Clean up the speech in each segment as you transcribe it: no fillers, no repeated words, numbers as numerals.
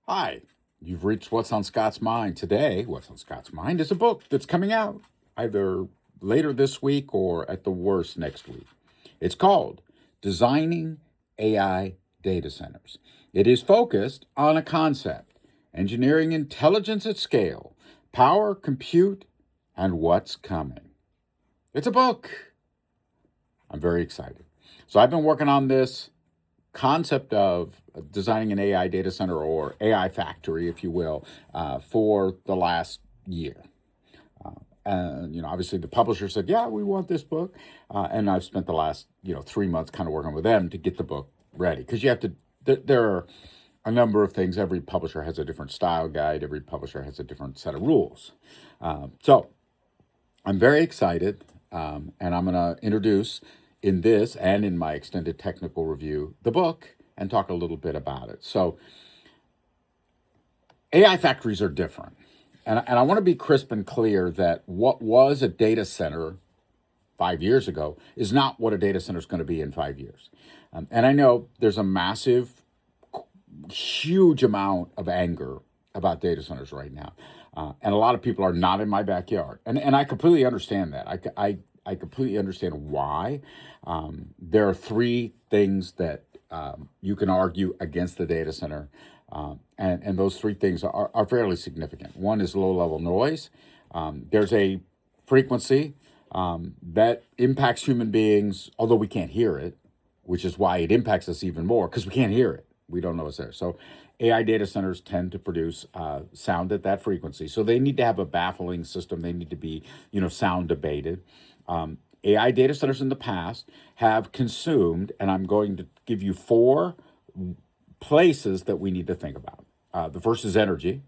Hi, you've reached What's on Scott's Mind. Today, What's on Scott's Mind is a book that's coming out either later this week or at the worst next week. It's called Designing AI Data Centers. It is focused on a concept: engineering intelligence at scale, power, compute, and what's coming. It's a book. I'm very excited. So I've been working on this concept of designing an AI data center or AI factory, if you will, for the last year. And obviously, the publisher said, "Yeah, we want this book," and I've spent the last 3 months kind of working with them to get the book ready because you have to. There are a number of things. Every publisher has a different style guide. Every publisher has a different set of rules. So I'm very excited, and I'm going to introduce in this and in my extended technical review the book and talk a little bit about it. So, AI factories are different. And I want to be crisp and clear that what was a data center 5 years ago is not what a data center is going to be in 5 years. And I know there's a massive, huge amount of anger about data centers right now. And a lot of people are not in my backyard. And I completely understand that. I completely understand why. There are three things that you can argue against the data center. And those three things are fairly significant. One is low level noise. There's a frequency that impacts human beings, although we can't hear it, which is why it impacts us even more because we can't hear it. We don't know it's there. So AI data centers tend to produce sound at that frequency. So they need to have a baffling system. They need to be, sound abated. AI data centers in the past have consumed, and I'm going to give you four places that we need to think about. The first is energy.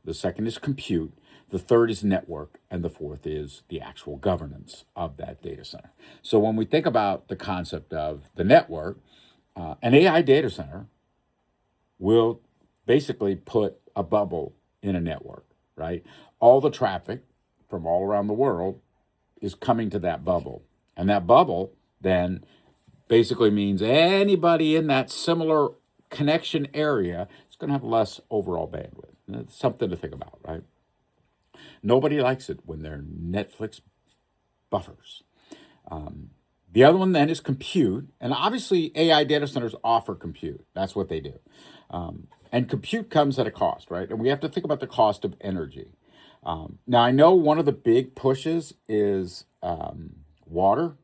The second is compute. The third is network. And the fourth is the actual governance of that data center. So when we think about the concept of the network, an AI data center will basically put a bubble in a network, right? All the traffic from all around the world is coming to that bubble. And that bubble then basically means anybody in that similar connection area is going to have less overall bandwidth. And it's something to think about, right? Nobody likes it when their Netflix buffers. The other one then is compute. And obviously, AI data centers offer compute. That's what they do. And compute comes at a cost, right? And we have to think about the cost of energy. Now, I know one of the big pushes is water.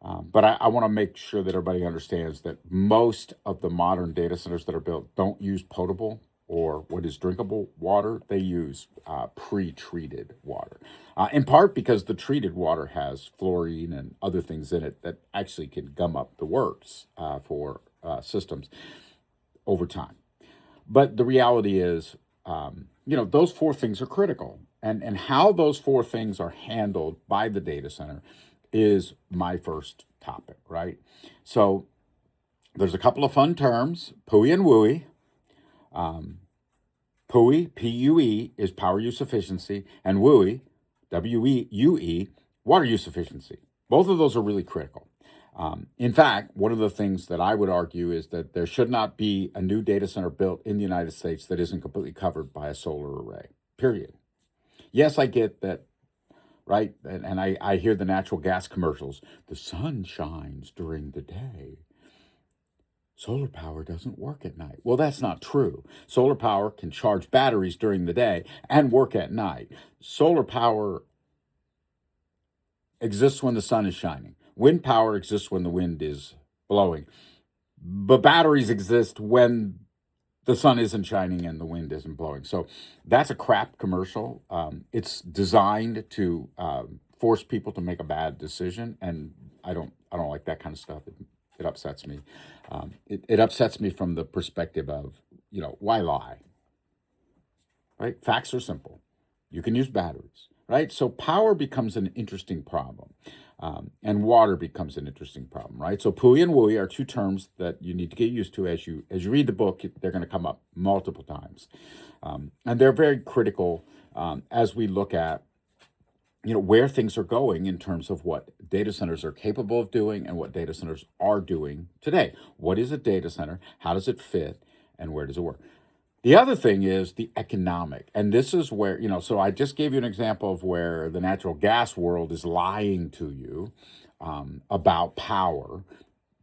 But I want to make sure that everybody understands that most of the modern data centers that are built don't use potable or what is drinkable water. They use pre-treated water, in part because the treated water has fluorine and other things in it that actually can gum up the works for systems over time. But the reality is, those four things are critical. And how those four things are handled by the data center is my first topic, right? So there's a couple of fun terms, PUE and WUE. PUE, P-U-E, is power use efficiency, and WUE, W-E-U-E, water use efficiency. Both of those are really critical. In fact, one of the things that I would argue is that there should not be a new data center built in the United States that isn't completely covered by a solar array, period. Yes, I get that, right? And I hear the natural gas commercials. The sun shines during the day. Solar power doesn't work at night. Well, that's not true. Solar power can charge batteries during the day and work at night. Solar power exists when the sun is shining. Wind power exists when the wind is blowing. But batteries exist when the sun isn't shining and the wind isn't blowing. So that's a crap commercial. It's designed to force people to make a bad decision, and I don't like that kind of stuff. It upsets me. It upsets me from the perspective of why lie, right? Facts are simple. You can use batteries, right? So power becomes an interesting problem. And water becomes an interesting problem, right? So PUE and WUE are two terms that you need to get used to as you read the book. They're going to come up multiple times, and they're very critical as we look at where things are going in terms of what data centers are capable of doing and what data centers are doing today. What is a data center? How does it fit? And where does it work? The other thing is the economic. And this is where, so I just gave you an example of where the natural gas world is lying to you about power.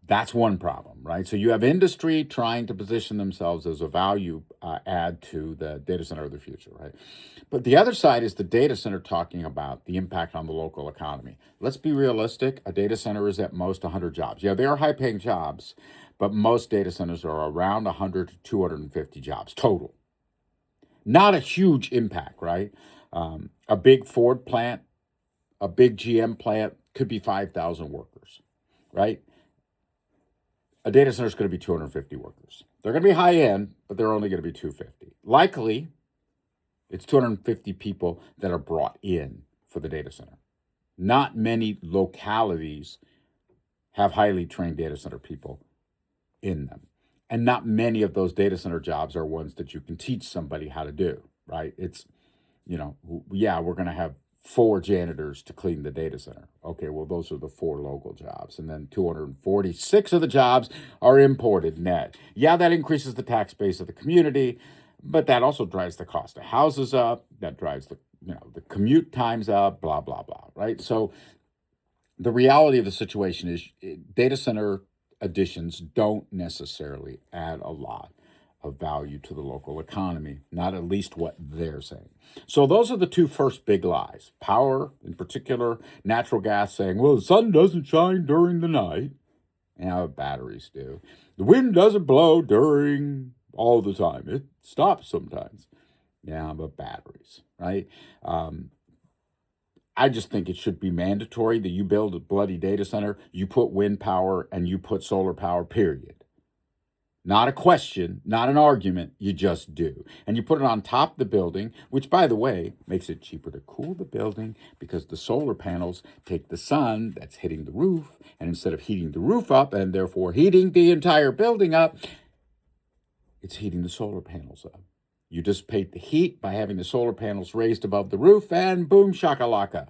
That's one problem, right? So you have industry trying to position themselves as a value add to the data center of the future, right? But the other side is the data center talking about the impact on the local economy. Let's be realistic. A data center is at most 100 jobs. Yeah, they are high paying jobs, but most data centers are around 100 to 250 jobs total. Not a huge impact, right? A big Ford plant, a big GM plant could be 5,000 workers, right? A data center is going to be 250 workers. They're going to be high end, but they're only going to be 250. Likely, it's 250 people that are brought in for the data center. Not many localities have highly trained data center people in them. And not many of those data center jobs are ones that you can teach somebody how to do, right? It's, we're going to have 4 janitors to clean the data center. Okay, well, those are the 4 local jobs. And then 246 of the jobs are imported net. Yeah, that increases the tax base of the community, but that also drives the cost of houses up. That drives the commute times up, blah, blah, blah, right? So the reality of the situation is data center additions don't necessarily add a lot of value to the local economy, not at least what they're saying. So those are the 2 first big lies. Power, in particular, natural gas saying, well, the sun doesn't shine during the night. Yeah, batteries do. The wind doesn't blow during all the time. It stops sometimes. Yeah, but batteries, right? I just think it should be mandatory that you build a bloody data center, you put wind power, and you put solar power, period. Not a question, not an argument, you just do. And you put it on top of the building, which, by the way, makes it cheaper to cool the building because the solar panels take the sun that's hitting the roof, and instead of heating the roof up and therefore heating the entire building up, it's heating the solar panels up. You dissipate the heat by having the solar panels raised above the roof, and boom shakalaka.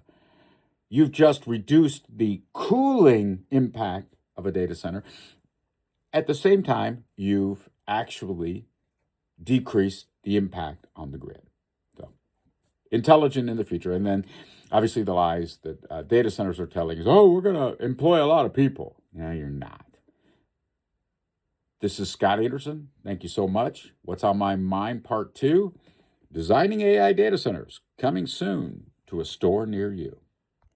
You've just reduced the cooling impact of a data center. At the same time, you've actually decreased the impact on the grid. So, intelligent in the future. And then, obviously, the lies that data centers are telling is, oh, we're going to employ a lot of people. No, you're not. This is Scott Anderson. Thank you so much. What's on my mind, part 2? Designing AI data centers, coming soon to a store near you.